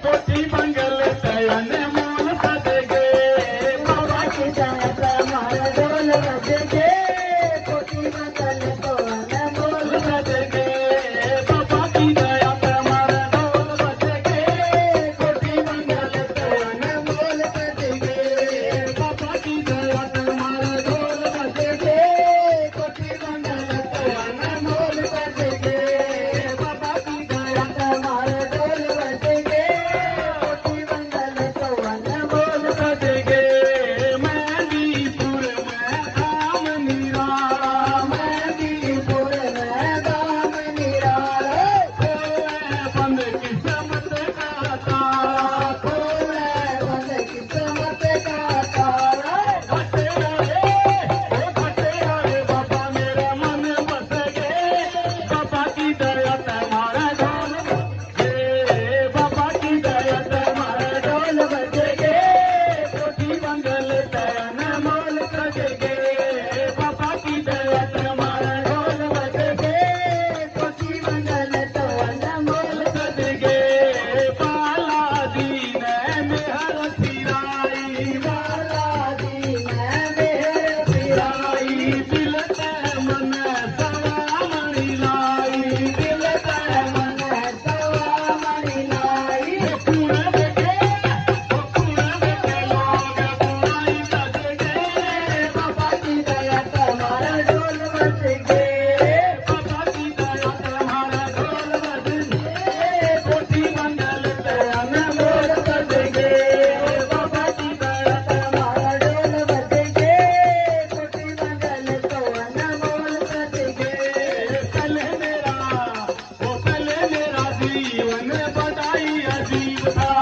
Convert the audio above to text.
कोठी बंगल तयन मोल सदगे बाबा की दया तुम्हारा ढोल बजगे कोठी बंगल तयन मोल सदगे बाबा की दया तुम्हारा ढोल बजगे कोठी बंगल तयन मोल सदगे बाबा की दया तुम्हारा ढोल बजगे कोठी बंगल तयन मोल सदगे बाबा की दया तुम्हारा ढोल बजगे कोठी बंगल तयन मोल सदगे मेहंदीपुर में धाम निराला मेहंदीपुर में धाम निराला खोले बंद किस्मत का ताला खोले बंद किस्मत का ताला घटे आए बाबा मेरा मन बस गए बाबा की दया तुम्हारा ढोल बजे बाबा की दया तुम्हारा ढोल बजेगे कोठी बंगल तयन मोल सजेगे बाबा की दया तुम्हारा ढोल बजेगे कोठी बंगल तयन मोल सजेगे बालाजी ने मेहर फिराई बालाजी ने मेहर फिराई दिल ते मन सवा मणि लाई दिल ते मन सवा मणि लाई कुण देखे लोग बुराई सजगे बाबा की दया तुम्हारा ढोल बजगे बाबा की दया तुम्हारा ढोल बजगे कोठी बंगल तयन मोल सजगे बाबा की दया तुम्हारा ढोल बजगे कोठी बंगल तयन मोल सजगे पहले मेरा जीवन बधाई अजीब था